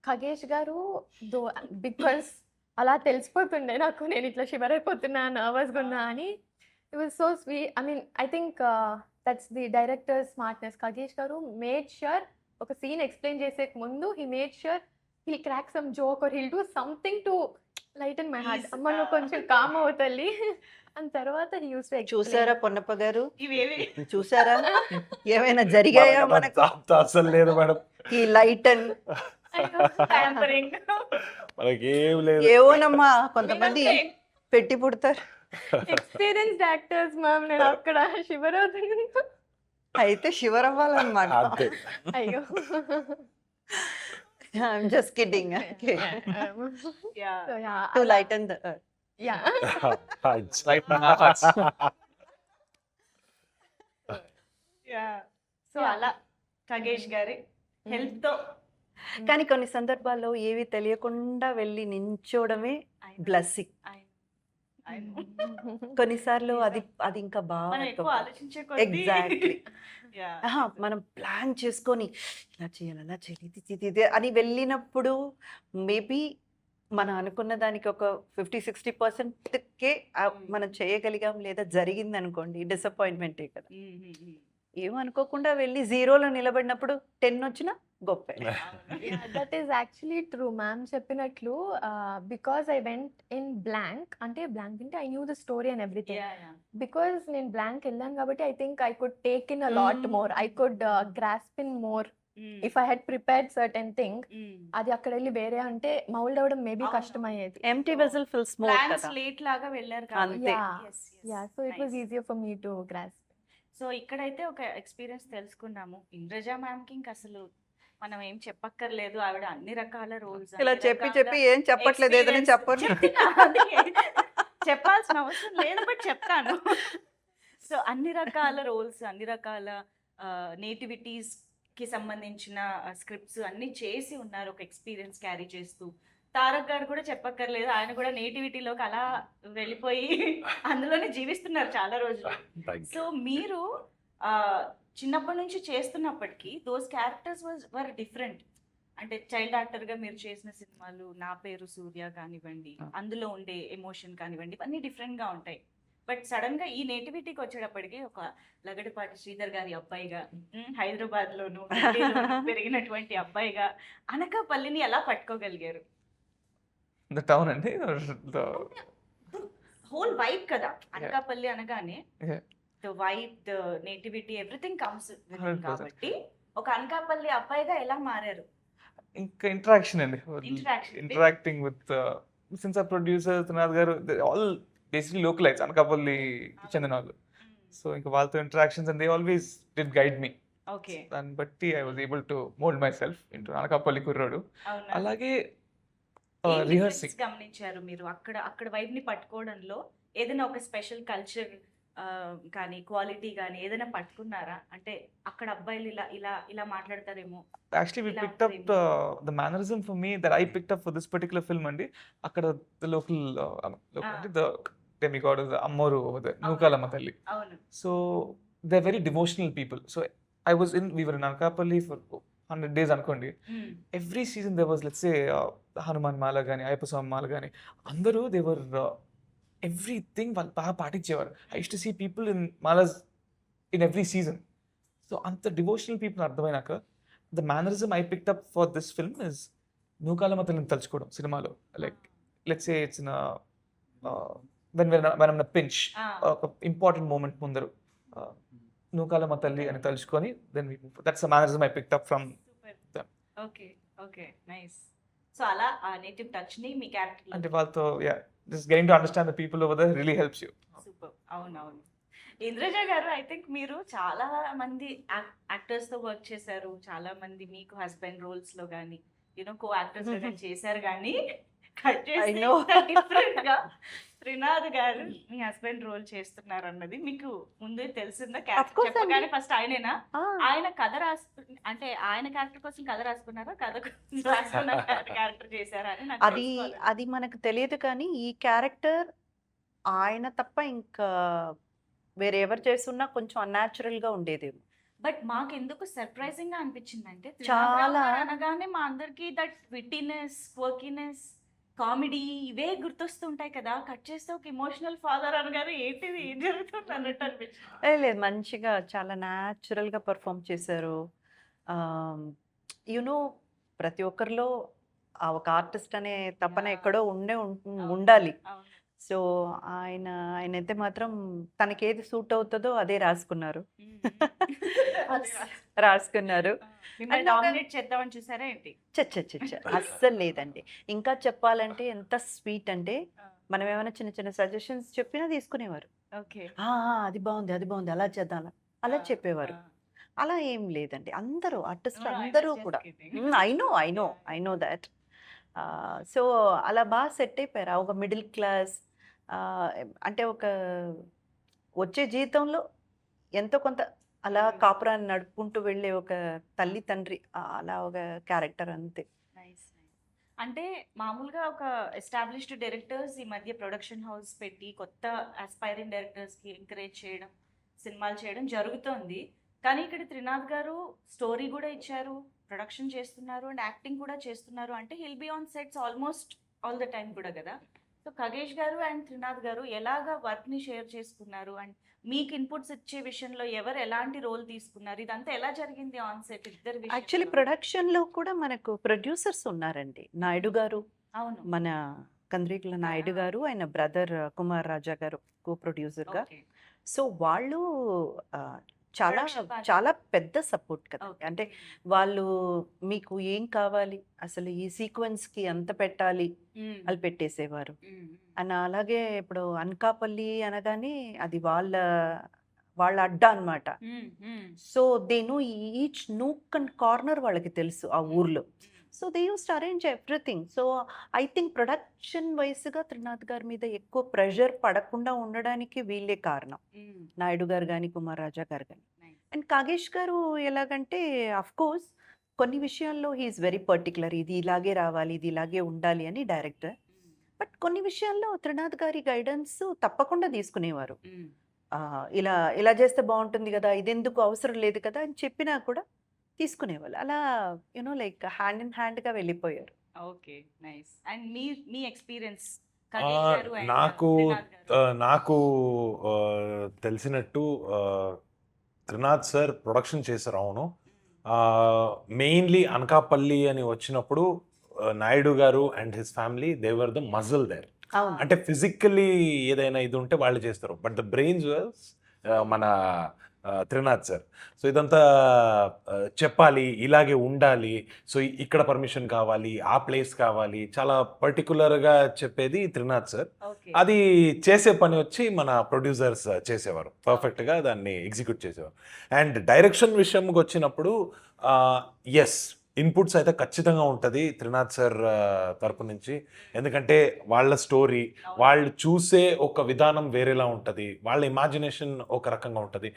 [SPEAKER 5] Khagesh గారు దో బికాస్ అలా తెలిసిపోతుండే నాకు నేను ఇట్లా షివర్ అయిపోతున్నా, నర్వస్గా ఉన్నా అని. It was so sweet. I mean I think that's the director smartness. Khagesh గారు మేడ్ ష్యూర్ ఒక సీన్ ఎక్స్ప్లెయిన్ చేసే ముందు he made sure he'll crack some joke or he'll do something to lighten my heart. అమ్మ నువ్వు కొంచెం కామ్ అవుతల్లి అని తర్వాత హీ యూస్ టు
[SPEAKER 2] చూసారా పొన్నప్ప గారు?
[SPEAKER 1] ఇవేవి
[SPEAKER 2] చూసారా ఏమైనా జరిగాయా మనకు?
[SPEAKER 3] అసలు లేదు మేడం,
[SPEAKER 2] ఈ లైట్ అండ్
[SPEAKER 1] tampering.
[SPEAKER 3] మనకేం లేదు.
[SPEAKER 2] ఏవోనమ్మా కొంతమంది పెట్టి పుడతారు.
[SPEAKER 5] Experienced actors ma'am. నేను అక్కడ షివర్ అవుతున్నాను.
[SPEAKER 2] అయితే షివర్ అవ్వాలన్నమాట.
[SPEAKER 3] అంతే.
[SPEAKER 5] అయ్యో.
[SPEAKER 2] I'm just kidding.
[SPEAKER 1] Yeah.
[SPEAKER 5] So yeah,
[SPEAKER 2] to light and
[SPEAKER 5] yeah.
[SPEAKER 4] Right now, our hearts.
[SPEAKER 1] Yeah. So
[SPEAKER 5] Yeah.
[SPEAKER 1] అలా ఖగేష్ గారి హెల్ప్ తో
[SPEAKER 2] కానీ కొన్ని సందర్భాల్లో ఏవి తెలియకుండా వెళ్ళి నించోవడమే బ్లెస్సింగ్. కొన్నిసార్లు అది అది ఇంకా
[SPEAKER 1] మనం ఎక్కువ
[SPEAKER 2] బాగా
[SPEAKER 1] ఆలోచించే కొద్దీ
[SPEAKER 2] ఎగ్జాక్ట్లీ
[SPEAKER 1] Yeah.
[SPEAKER 2] మనం ప్లాన్ చేసుకొని ఇలా చేయాలి అలా చేయాలి ఇది అని వెళ్ళినప్పుడు మేబీ మనం అనుకున్న దానికి ఒక 50-60%కే మనం చేయగలిగాం లేదా జరిగింది అనుకోండి, డిసప్పాయింట్మెంటే కదా. ఏమనుకోకుండా వెళ్ళి జీరోలో నిలబడినప్పుడు 10 వచ్చినా గొప్ప.
[SPEAKER 5] Yeah, that is actually true, ma'am. చెప్పినట్లు because I went in blank, అంటే blank అంటే I knew the story and everything. Because నేను blank వెళ్ళాను కాబట్టి I think I could take in a lot more. I could grasp in more if I had prepared certain thing. అది అక్కడ వెళ్ళి వేరే అంటే మౌల్డ్ అవ్వడం మేబీ
[SPEAKER 1] అవును.
[SPEAKER 5] కష్టమయ్యేది.
[SPEAKER 2] Empty vessel fill smoke
[SPEAKER 1] plan
[SPEAKER 2] కదా.
[SPEAKER 1] స్లేట్ లాగా వెళ్ళారు
[SPEAKER 2] అంతే.
[SPEAKER 5] Yeah, so it was easier for me to grasp.
[SPEAKER 1] So ఇక్కడైతే ఒక ఎక్స్పీరియన్స్ తెలుసుకున్నాము. ఇంద్రజ మ్యామ్ కి ఇంక అసలు మనం ఏం చెప్పక్కర్లేదు. ఆవిడ అన్ని రకాల రోల్స్
[SPEAKER 2] ఇలా చెప్పి ఏం చెప్పట్లేదు, ఏదైనా చెప్పండి.
[SPEAKER 1] చెప్పాల్సిన అవసరం లేదు, బట్ చెప్తాను. సో అన్ని రకాల రోల్స్, అన్ని రకాల నేటివిటీస్ కి సంబంధించిన స్క్రిప్ట్స్ అన్ని చేసి ఉన్నారు, ఒక ఎక్స్పీరియన్స్ క్యారీ చేస్తూ. తారక్ గారు కూడా చెప్పక్కర్లేదు, ఆయన కూడా నేటివిటీలోకి అలా వెళ్ళిపోయి అందులోనే జీవిస్తున్నారు చాలా రోజులు. సో మీరు చిన్నప్పటి నుంచి చేస్తున్నప్పటికీ దోస్ క్యారెక్టర్స్ వర్ డిఫరెంట్. అంటే చైల్డ్ యాక్టర్ గా మీరు చేసిన సినిమాలు నా పేరు సూర్య కానివ్వండి, అందులో ఉండే ఎమోషన్ కానివ్వండి, అన్ని డిఫరెంట్ గా ఉంటాయి. బట్ సడన్ గా ఈ నేటివిటీకి వచ్చేటప్పటికి ఒక లగడపాటి శ్రీధర్ గారి అబ్బాయిగా, హైదరాబాద్ లోను పెరిగినటువంటి అబ్బాయిగా అనకాపల్లిని ఎలా పట్టుకోగలిగారు?
[SPEAKER 4] The town and the
[SPEAKER 1] whole vibe కదా అనకాపల్లి అనగానే.
[SPEAKER 4] Yeah.
[SPEAKER 1] The vibe, the nativity, everything comes
[SPEAKER 4] 100%.
[SPEAKER 1] కాబట్టి ఒక అనకాపల్లి అబ్బాయిగా ఎలా మారారు?
[SPEAKER 4] ఇంకా ఇంటరాక్షన్ అండి.
[SPEAKER 1] Interaction.
[SPEAKER 4] ఇంటరాక్టింగ్ విత్ సిన్స్ ఆ ప్రొడ్యూసర్ త్రినాథ్ గారు ఆల్ బేసిక్లీ లోకలైజ్ అనకాపల్లి చెందిన వాళ్ళు. సో ఇంకా వాళ్ళతో interactions and they always did guide me.
[SPEAKER 1] Okay,
[SPEAKER 4] దాన్ని బట్టి I was able to mould my self into Anakapalli కుర్రాడు.
[SPEAKER 1] అవునా?
[SPEAKER 4] అలాగే
[SPEAKER 1] ఏం
[SPEAKER 4] రిహర్సింగ్
[SPEAKER 1] difference గమనించారు మీరు అక్కడ వైబ్ ని పట్టుకోవడంలో? ఏదైనా ఒక స్పెషల్ కల్చర్ కానీ క్వాలిటీ కానీ ఏదైనా పట్టుకున్నారా? అంటే అక్కడ అబ్బాయిలు ఇలా ఇలా ఇలా మాట్లాడతారేమో.
[SPEAKER 4] actually we
[SPEAKER 1] ఇలా
[SPEAKER 4] picked up
[SPEAKER 1] ఉంటుందేమో.
[SPEAKER 4] the mannerism for me that I picked up for this particular film అండి. అక్కడ the local అంటే the demigod is Ammoru over there, Nookalamma తల్లి.
[SPEAKER 1] అవును.
[SPEAKER 4] So they're very devotional people. So we were in Anakapalli for 100 days అనుకోండి. Every season there was, let's say, Hanuman మాల కానీ అయ్యప్ప స్వామి మాల కానీ అందరూ they were everything వాళ్ళు బాగా పాటించేవారు. I used to see people in malas in every season. So అంత డివోషనల్ పీపుల్ అర్థమైనాక the mannerism I picked up for this film is Nookalamma తల్లిని తలుచుకోవడం సినిమాలో. Like let's say it's in a when I'm in a pinch, ఒక ఇంపార్టెంట్ మూమెంట్ ముందరు నూకాలమ్మ తల్లి అని తలుచుకొని then we move. That's the mannerism I picked up from them.
[SPEAKER 1] Okay okay nice. So అలా ఆ నేటివ్ టచ్ ని మీ క్యారెక్టర్
[SPEAKER 4] అంటే వాళ్ళతో just getting to understand the people over there really helps you.
[SPEAKER 1] Super. అవునవును. ఇంద్రజ గారు, ఐ థింక్ మీరు చాలా మంది యాక్టర్స్ తో వర్క్ చేశారు, చాలా మంది మీకు హస్బెండ్ రోల్స్ లో కానీ కో యాక్టర్స్ లో కానీ చేశారు, కానీ కట్ చేసి
[SPEAKER 2] know.
[SPEAKER 1] డిఫరెంట్ గా త్రినాథ్ గారు మీ హస్బెండ్ రోల్ చేస్తున్నారు అన్నది మీకు ముందే తెలిసిందా?
[SPEAKER 2] Of course అండి.
[SPEAKER 1] చెప్పగానే ఫస్ట్ ఆయనేనా? ఆయన కథ అంటే ఆయన క్యారెక్టర్ కోసం కథ రాసుకున్నారా, కథ రాసుకున్న క్యారెక్టర్ చేశారా అని నాకు
[SPEAKER 2] అది
[SPEAKER 1] తెలుసుకోవాలి.
[SPEAKER 2] అది మనకు తెలియదు, కానీ ఈ క్యారెక్టర్ ఆయన తప్ప ఇంకా వేరే ఎవరు చేస్తున్నా కొంచెం అన్యాచురల్ గా ఉండేదేమో.
[SPEAKER 1] బట్ మాకు ఎందుకు సర్ప్రైజింగ్ గా అనిపించింది అంటే
[SPEAKER 2] చాలా.
[SPEAKER 1] అనగానే మా అందరికి దట్ విట్టినెస్, క్వర్కినెస్, కామెడీ ఇవే గుర్తొస్తుంటాయి కదా. కట్ చేస్తే ఒక ఇమోషనల్ ఫాదర్ అనగానే ఏంటిది, ఏం జరుగుతుంది అన్నట్టు అనిపించింది.
[SPEAKER 2] లేదు, మంచిగా చాలా న్యాచురల్ గా పర్ఫామ్ చేశారు. యునో ప్రతి ఒక్కరిలో ఆ ఒక ఆర్టిస్ట్ అనే తపన ఎక్కడో ఉండాలి.
[SPEAKER 1] అవును.
[SPEAKER 2] సో ఆయనైతే మాత్రం తనకి ఏది సూట్ అవుతుందో అదే రాసుకున్నారు. రాసుకున్నారు.
[SPEAKER 1] మిమ్మల్ని
[SPEAKER 2] And ఒక-
[SPEAKER 1] డామినేట్ చేద్దామని చూసారా ఏంటి?
[SPEAKER 2] చచ్చ అస్సలు లేదండి. ఇంకా చెప్పాలంటే ఎంత స్వీట్ అంటే మనం ఏమైనా చిన్న చిన్న సజెషన్స్ చెప్పినా తీసుకునేవారు.
[SPEAKER 1] ఓకే.
[SPEAKER 2] అది బాగుంది, అది బాగుంది, అలా చేద్దాం, అలా చెప్పేవారు. అలా ఏం లేదండి, అందరూ ఆర్టిస్ట్ అందరూ కూడా ఐ నో దాట్. సో అలా బాగా సెట్ అయిపోయారు. ఒక మిడిల్ క్లాస్, అంటే ఒక వచ్చే జీవితంలో ఎంతో కొంత అలా కాపురాన్ని నడుపుకుంటూ వెళ్ళే ఒక తల్లి తండ్రి, అలా ఒక క్యారెక్టర్ అంతే.
[SPEAKER 1] అంటే మామూలుగా ఒక ఎస్టాబ్లిష్డ్ డైరెక్టర్స్ ఈ మధ్య ప్రొడక్షన్ హౌస్ పెట్టి కొత్త ఆస్పైరింగ్ డైరెక్టర్స్కి ఎంకరేజ్ చేయడం, సినిమాలు చేయడం జరుగుతోంది. కానీ ఇక్కడ త్రినాథ్ గారు స్టోరీ కూడా ఇచ్చారు, ప్రొడక్షన్ చేస్తున్నారు అండ్ యాక్టింగ్ కూడా చేస్తున్నారు. అంటే hill be on sets almost all the time కూడా కదా. సో ఖగేష్ గారు అండ్ త్రినాథ్ గారు ఎలాగా వర్క్ని షేర్ చేసుకున్నారు అండ్ మీకు ఇన్పుట్స్ ఇచ్చే విషయంలో ఎవరు ఎలాంటి రోల్ తీసుకున్నారు, ఇదంతా ఎలా జరిగింది ఆన్ సెట్ ఇద్దరు
[SPEAKER 2] యాక్చువల్లీ ప్రొడక్షన్లో కూడా మనకు ప్రొడ్యూసర్స్ ఉన్నారండి. నాయుడు గారు,
[SPEAKER 1] అవును.
[SPEAKER 2] మన కంద్రీకుల నాయుడు గారు, ఆయన బ్రదర్ కుమార్ రాజా గారు కో ప్రొడ్యూసర్గా.
[SPEAKER 1] Okay.
[SPEAKER 2] సో వాళ్ళు చాలా
[SPEAKER 1] Production బాగా
[SPEAKER 2] చాలా పెద్ద సపోర్ట్ కదా.
[SPEAKER 1] Okay.
[SPEAKER 2] అంటే వాళ్ళు మీకు ఏం కావాలి, అసలు ఈ సీక్వెన్స్కి అంత పెట్టాలి,
[SPEAKER 1] Mm.
[SPEAKER 2] వాళ్ళు పెట్టేసేవారు.
[SPEAKER 1] Mm.
[SPEAKER 2] అండ్ అలాగే ఇప్పుడు అనకాపల్లి అనగానే అది వాళ్ళ అడ్డా అనమాట.
[SPEAKER 1] Mm. Mm.
[SPEAKER 2] So they know each nook and corner వాళ్ళకి తెలుసు ఆ ఊర్లో. So they use to arrange everything. So I think production వైస్గా త్రినాథ్ గారి మీద ఎక్కువ ప్రెషర్ పడకుండా ఉండడానికి వీళ్ళే కారణం.
[SPEAKER 1] Mm.
[SPEAKER 2] నాయుడు గారు కానీ కుమార్ రాజా గారు కానీ.
[SPEAKER 1] Nice.
[SPEAKER 2] అండ్ కాగేష్ గారు ఎలాగంటే అఫ్ కోర్స్ కొన్ని విషయాల్లో హీఈస్ వెరీ పర్టికులర్, ఇది ఇలాగే రావాలి, ఇది ఇలాగే ఉండాలి అని డైరెక్టర్.
[SPEAKER 1] Mm.
[SPEAKER 2] బట్ కొన్ని విషయాల్లో త్రినాథ్ గారి గైడెన్స్ తప్పకుండా తీసుకునేవారు.
[SPEAKER 1] Mm.
[SPEAKER 2] ఇలా చేస్తే బాగుంటుంది కదా, ఇది ఎందుకు అవసరం లేదు కదా అని చెప్పినా కూడా తీసుకునేవాళ్ళు. అలా లైక్ హ్యాండ్ ఇన్ హ్యాండ్గా వెళ్ళిపోయారు.
[SPEAKER 1] Okay, nice. And me experience
[SPEAKER 3] నాకు తెలిసినట్టు త్రినాథ్ సార్ ప్రొడక్షన్ చేశారు. అవును, మెయిన్లీ అనకాపల్లి అని వచ్చినప్పుడు నాయుడు గారు and his family they were the muscle there.
[SPEAKER 2] అవును.
[SPEAKER 3] అంటే ఫిజికల్లీ ఏదైనా ఇది ఉంటే వాళ్ళు చేస్తారు, బట్ ద బ్రెయిన్స్ వాజ్ మన త్రినాథ్ సార్. సో ఇదంతా చెప్పాలి, ఇలాగే ఉండాలి, సో ఇక్కడ పర్మిషన్ కావాలి, ఆ ప్లేస్ కావాలి, చాలా పర్టికులర్గా చెప్పేది త్రినాథ్ సార్. అది చేసే పని వచ్చి మన ప్రొడ్యూసర్స్ చేసేవారు, పర్ఫెక్ట్గా దాన్ని ఎగ్జిక్యూట్ చేసేవారు. అండ్ డైరెక్షన్ విషయంకి వచ్చినప్పుడు ఎస్, ఇన్పుట్స్ అయితే ఖచ్చితంగా ఉంటుంది త్రినాథ్ సార్ తరపు నుంచి. ఎందుకంటే వాళ్ళ స్టోరీ, వాళ్ళు చూసే ఒక విధానం వేరేలా ఉంటుంది, వాళ్ళ ఇమాజినేషన్ ఒక రకంగా ఉంటుంది.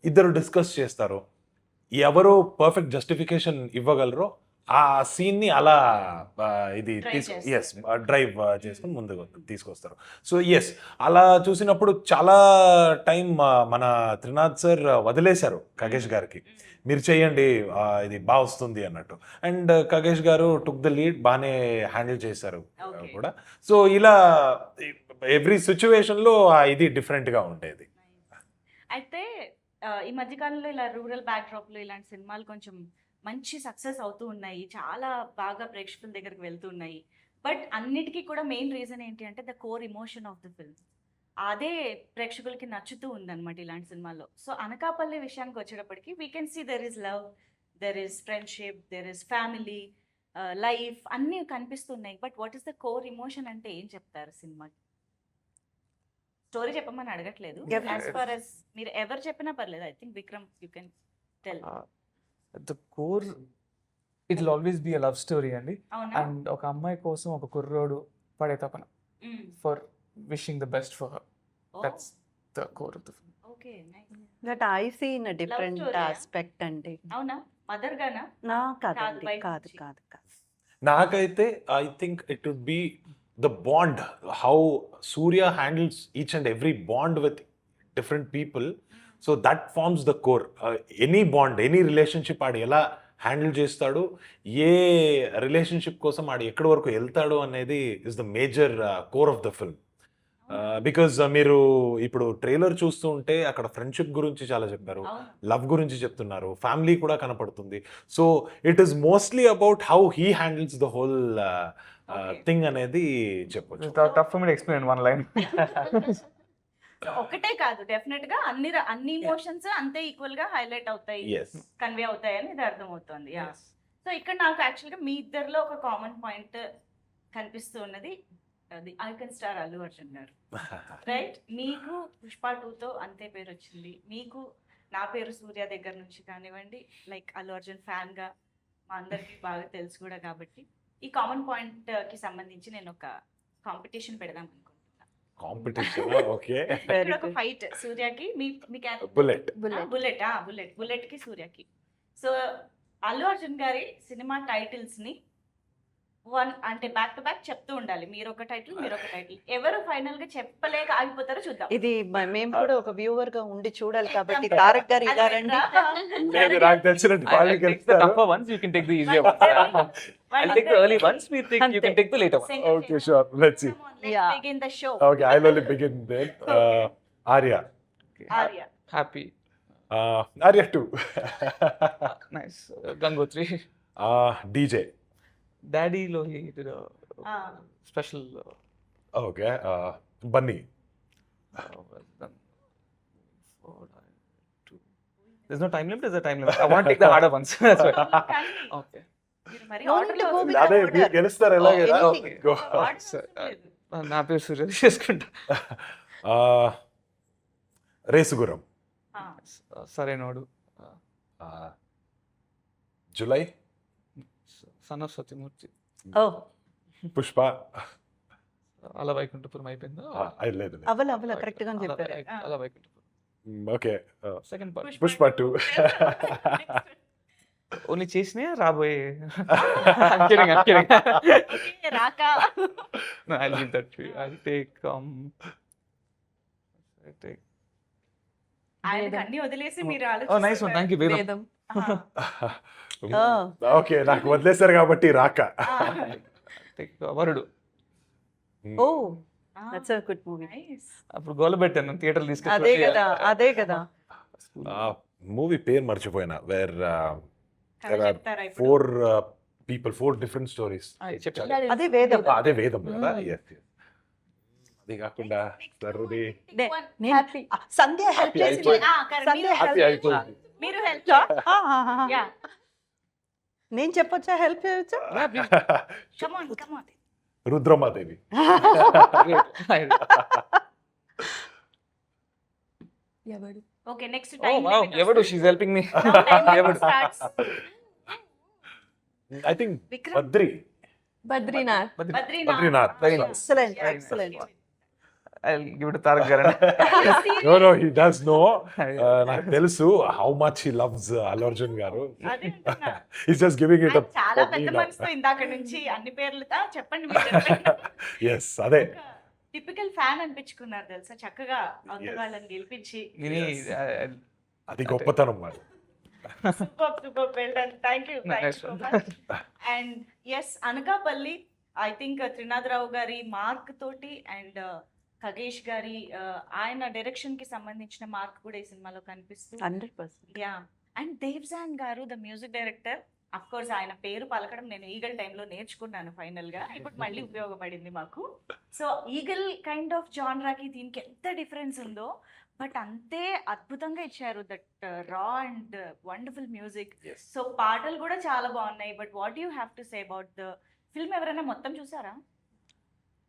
[SPEAKER 3] ఇద్దరు డిస్కస్ చేస్తారు, ఎవరు పర్ఫెక్ట్ జస్టిఫికేషన్ ఇవ్వగలరో ఆ సీన్ని అలా ఇది
[SPEAKER 1] Drive చేస్తారు.
[SPEAKER 3] డ్రైవ్ చేసుకుని ముందుకు తీసుకొస్తారు. సో ఎస్, అలా చూసినప్పుడు చాలా టైం మన త్రినాథ్ సార్ వదిలేశారు ఖగేష్ గారికి, మీరు చేయండి ఇది బాగా వస్తుంది అన్నట్టు. అండ్ ఖగేష్ గారు టుక్ ద లీడ్, బాగానే హ్యాండిల్ చేశారు
[SPEAKER 1] Okay.
[SPEAKER 3] కూడా. సో ఇలా ఎవ్రీ సిచ్యువేషన్లో ఇది డిఫరెంట్గా ఉండేది.
[SPEAKER 1] అయితే ఈ మధ్యకాలంలో ఇలా రూరల్ బ్యాక్డ్రాప్లో ఇలాంటి సినిమాలు కొంచెం మంచి సక్సెస్ అవుతూ ఉన్నాయి, చాలా బాగా ప్రేక్షకుల దగ్గరికి వెళ్తూ ఉన్నాయి. బట్ అన్నిటికీ కూడా మెయిన్ రీజన్ ఏంటి అంటే the core emotion of the film, అదే ప్రేక్షకులకి నచ్చుతూ ఉందన్నమాట ఇలాంటి సినిమాల్లో. సో అనకాపల్లి విషయానికి వచ్చేటప్పటికి we can see there is love, there is friendship, there is family, life అన్నీ కనిపిస్తున్నాయి. But what is the core emotion అంటే ఏం చెప్తారు సినిమాకి? స్టోరీ చెప్పమని అడగట్లేదు,
[SPEAKER 2] Yeah.
[SPEAKER 1] యాజ్ ఫార్ as మీరు ఎవరు చెప్పినా పర్లేదు. I think Vikram you can tell.
[SPEAKER 4] The core it will always be a love story అండి.
[SPEAKER 1] అవునా?
[SPEAKER 4] అండ్ ఒక అమ్మాయి కోసం ఒక కుర్రోడు పడే తపన
[SPEAKER 1] Mm.
[SPEAKER 4] For wishing the best for her.
[SPEAKER 1] Oh,
[SPEAKER 4] that's the core of the film.
[SPEAKER 1] okay, nice.
[SPEAKER 2] That I see in different
[SPEAKER 1] story, yeah?
[SPEAKER 2] Aspect అండి.
[SPEAKER 1] అవునా? మదర్ గానా?
[SPEAKER 2] నా
[SPEAKER 1] కాదు,
[SPEAKER 2] కాదండి,
[SPEAKER 1] బయట
[SPEAKER 2] కాదు
[SPEAKER 1] నుంచి.
[SPEAKER 2] కాదు కాదు.
[SPEAKER 3] నాకైతే I think it would be the bond, how Surya handles each and every bond with different people. So that forms the core. Any bond, any relationship ఆడు ఎలా హ్యాండిల్ చేస్తాడు, ఏ రిలేషన్షిప్ కోసం ఆడు ఎక్కడి వరకు వెళ్తాడు అనేది is the major core of the film. Because మీరు ఇప్పుడు ట్రైలర్ చూస్తూ ఉంటే అక్కడ ఫ్రెండ్షిప్ గురించి చాలా చెప్పారు,
[SPEAKER 1] అవును.
[SPEAKER 3] లవ్ గురించి చెప్తున్నారు, ఫ్యామిలీ కూడా కనపడుతుంది. So it is mostly about how he handles the whole
[SPEAKER 1] Okay.
[SPEAKER 3] Thing అనేది చెప్పొచ్చు.
[SPEAKER 4] Tough for me to explain one line.
[SPEAKER 1] ఒకటే కాదు, డెఫినెట్ గా అన్ని ఇమోషన్స్ అంతే ఈక్వల్ గా హైలైట్ అవుతాయి,
[SPEAKER 3] ఎస్,
[SPEAKER 1] కన్వే అవుతాయని ఇది అర్థమవుతుంది. యా. సో ఇక్కడ నాకు యాక్చువల్గా మీ ఇద్దరిలో ఒక కామన్ పాయింట్ కనిపిస్తూ ఉన్నది, అది ఐకన్ స్టార్ అల్లు అర్జున్ గారు, రైట్? మీకు పుష్ప 2తో అంతే పేరు వచ్చింది, మీకు నా పేరు సూర్య దగ్గర నుంచి కానివ్వండి, లైక్ అల్లు అర్జున్ ఫ్యాన్ గా మా అందరికి బాగా తెలుసు కూడా. కాబట్టి ఈ కామన్ పాయింట్ కి సంబంధించి నేను ఒక కాంపిటీషన్ పెడదాం అనుకుంటున్నా.
[SPEAKER 3] కాంపిటీషన్. ఓకే,
[SPEAKER 1] ఇక్కడ ఒక ఫైట్ సూర్యకి మీ
[SPEAKER 3] బుల్లెట్.
[SPEAKER 1] బుల్లెట్ కి సూర్యకి. సో అల్లు అర్జున్ గారి సినిమా టైటిల్స్ ని అంటే బ్యాక్ టు బ్యాక్ చెప్తూ ఉండాలి, మీరు ఒక టైటిల్ మీరు ఒక టైటిల్. ఎవరు ఫైనల్ గా చెప్పలేక ఆగిపోతారో చూద్దాం.
[SPEAKER 2] ఇది మేము కూడా ఒక వ్యూవర్ గా ఉండి చూడాలి కాబట్టి తారక్ గారు ఇదారండి.
[SPEAKER 3] లేదు, నాకు తెలిసినట్టు వాళ్ళే
[SPEAKER 4] I'll take the
[SPEAKER 3] గెలుస్తారు.
[SPEAKER 4] tougher ones, you can take the easier ones. I'll take the early ones, you can take the later ones.
[SPEAKER 3] Okay, sure. Let's see.
[SPEAKER 2] Yeah.
[SPEAKER 1] begin the show.
[SPEAKER 3] Okay, I'll only begin then. Arya.
[SPEAKER 1] Arya.
[SPEAKER 4] Happy.
[SPEAKER 3] Arya 2.
[SPEAKER 4] Nice. Gangotri.
[SPEAKER 3] DJ.
[SPEAKER 4] Daddy lo he did a
[SPEAKER 1] Ah.
[SPEAKER 4] special.
[SPEAKER 3] Okay. Bunny.
[SPEAKER 4] Well done. 4, 9, 2. There's no time limit. There's a time limit. I want to take the harder ones. That's why.
[SPEAKER 1] కానీ
[SPEAKER 4] Okay.
[SPEAKER 1] మీరు మరి
[SPEAKER 2] No
[SPEAKER 1] order
[SPEAKER 2] need to
[SPEAKER 1] లో
[SPEAKER 2] go with
[SPEAKER 3] అదే
[SPEAKER 2] order.
[SPEAKER 3] మీరు గెలుస్తారు ఎలాగైనా.
[SPEAKER 2] anything.
[SPEAKER 3] Go.
[SPEAKER 1] order
[SPEAKER 4] Sir,
[SPEAKER 1] అవసరం లేదు.
[SPEAKER 4] నా పేరు సూర్య చేసుకుంటా.
[SPEAKER 3] Race Gurram.
[SPEAKER 1] Ah.
[SPEAKER 4] Sarrainodu.
[SPEAKER 3] Julayi.
[SPEAKER 4] Son of Satyamurthy.
[SPEAKER 2] ఓ
[SPEAKER 3] పుష్ప.
[SPEAKER 4] అలా వైకుంఠపురం అయిపోయిందా?
[SPEAKER 3] లేదు.
[SPEAKER 2] అవల కరెక్ట్ గా చెప్పారు.
[SPEAKER 4] Ala Vaikunthapuram.
[SPEAKER 3] Okay.
[SPEAKER 4] Second part.
[SPEAKER 3] Pushpa 2.
[SPEAKER 4] Only చేసినా రాబోయే. I'm kidding.
[SPEAKER 1] Okay, Raka.
[SPEAKER 4] No, I'll leave that to you. I'll take
[SPEAKER 1] ఆయనకు అన్ని వదిలేసి మీరు
[SPEAKER 4] oh nice one, thank you Vedam.
[SPEAKER 2] Vedam.
[SPEAKER 3] Okay, నాకు వదిలేశారు కాబట్టి రాక.
[SPEAKER 4] Take Varudu.
[SPEAKER 2] Oh that's a good movie.
[SPEAKER 4] అప్పుడు గోల పెట్టాను థియేటర్
[SPEAKER 2] అదే కదా.
[SPEAKER 3] మూవీ పేరు మర్చిపోయినా. వేర్
[SPEAKER 1] చెప్తారా ఇప్పుడు?
[SPEAKER 3] 4 people, 4 different stories.
[SPEAKER 4] చెప్పాను.
[SPEAKER 2] అదే వేదం.
[SPEAKER 3] అదే వేదం కదా. Yes. అది కాకుండా సర్ది
[SPEAKER 5] హ్యాపీ.
[SPEAKER 2] సంధ్య హెల్ప్
[SPEAKER 3] Happy
[SPEAKER 2] చేసి
[SPEAKER 3] అయిపోయింది.
[SPEAKER 2] సంధ్య
[SPEAKER 3] హ్యాపీ అయిపోయింది.
[SPEAKER 1] మీరు హెల్ప్ యా
[SPEAKER 2] నేను చెప్పొచ్చా, హెల్ప్ చేయొచ్చా?
[SPEAKER 1] Come on
[SPEAKER 3] Rudramadevi.
[SPEAKER 5] ఎవడు?
[SPEAKER 1] Okay next
[SPEAKER 4] Oh
[SPEAKER 1] time
[SPEAKER 4] wow, ఎవడు she's helping me. ఎవడు?
[SPEAKER 3] I think
[SPEAKER 1] Vikram
[SPEAKER 3] Badri.
[SPEAKER 5] Badrinath.
[SPEAKER 3] Badrinath.
[SPEAKER 1] Very
[SPEAKER 2] excellent
[SPEAKER 4] Very
[SPEAKER 2] excellent.
[SPEAKER 4] I give it Tarak garu.
[SPEAKER 3] No no he does no. నాకు తెలుసు how much he loves Allu Arjun garu.
[SPEAKER 1] అదే అంటున్నా.
[SPEAKER 3] ఈస్ జస్ట్ గివింగ్ ఇట్
[SPEAKER 1] ఆయన చాలా పెద్ద మనసుతో ఇందాక నుంచి అన్ని పేర్లు చెప్పండి మీరు చెప్పండి.
[SPEAKER 3] ఎస్ అదే
[SPEAKER 1] టిపికల్ ఫ్యాన్ అనిపించుకున్నారు తెలుసా చక్కగా అవతల వాళ్ళని గెలిపించి.
[SPEAKER 3] అది గొప్పతనం మరి.
[SPEAKER 1] Super well done, thank you so much. And as Anakapalli I think Trinadha Rao గారి మార్క్ తోటి అండ్ ఖగేష్ గారి ఆయన డైరెక్షన్ కి సంబంధించిన మార్క్ కూడా ఈ సినిమాలో కనిపిస్తూ
[SPEAKER 2] 100%.
[SPEAKER 1] యా. అండ్ దేవ్జాన్ గారు the music director, of course ఆయన పేరు పలకడం నేను ఈగల్ టైంలో నేర్చుకున్నాను ఫైనల్ గా, ఇప్పుడు మళ్ళీ ఉపయోగపడింది మాకు. సో ఈగల్ కైండ్ ఆఫ్ జాన్రాకి దీనికి ఎంత డిఫరెన్స్ ఉందో, బట్ అంతే అద్భుతంగా ఇచ్చారు దట్ రా అండ్ వండర్ఫుల్ మ్యూజిక్. సో పాటలు కూడా చాలా బాగున్నాయి. But what you have to say about the film? ఎవరైనా మొత్తం చూసారా?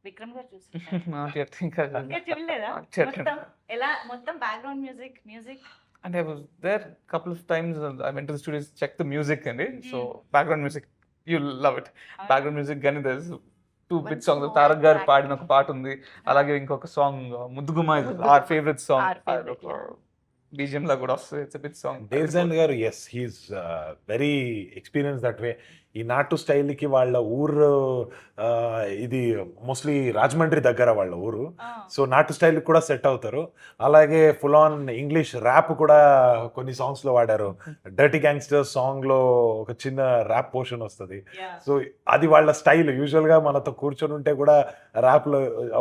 [SPEAKER 1] విక్రమ్ గారు చూసారా? ఇంకా చూడలేదా? మొత్తం ఎలా, మొత్తం background music
[SPEAKER 4] And I was there couple of times. I went to the studios, check the music and so background music, you'll love it. Background music gani there's 2 bit songs. Tarak garu paadina oka paat undi, alage inkoka song Mudduguma is our favorite song. BGM la kuda vastadi, it's a bit song.
[SPEAKER 3] Devjan గారు as he's very experience that way. ఈ నాటు స్టైల్కి వాళ్ళ ఊరు ఇది మోస్ట్లీ రాజమండ్రి దగ్గర వాళ్ళ ఊరు. సో నాటు స్టైల్ కూడా సెట్ అవుతారు. అలాగే ఫుల్ ఆన్ ఇంగ్లీష్ ర్యాప్ కూడా కొన్ని సాంగ్స్లో వాడారు. డర్టీ గ్యాంగ్స్టర్ సాంగ్లో ఒక చిన్న ర్యాప్ పోర్షన్ వస్తుంది. సో అది వాళ్ళ స్టైల్. యూజువల్గా మనతో కూర్చొని ఉంటే కూడా ర్యాప్లో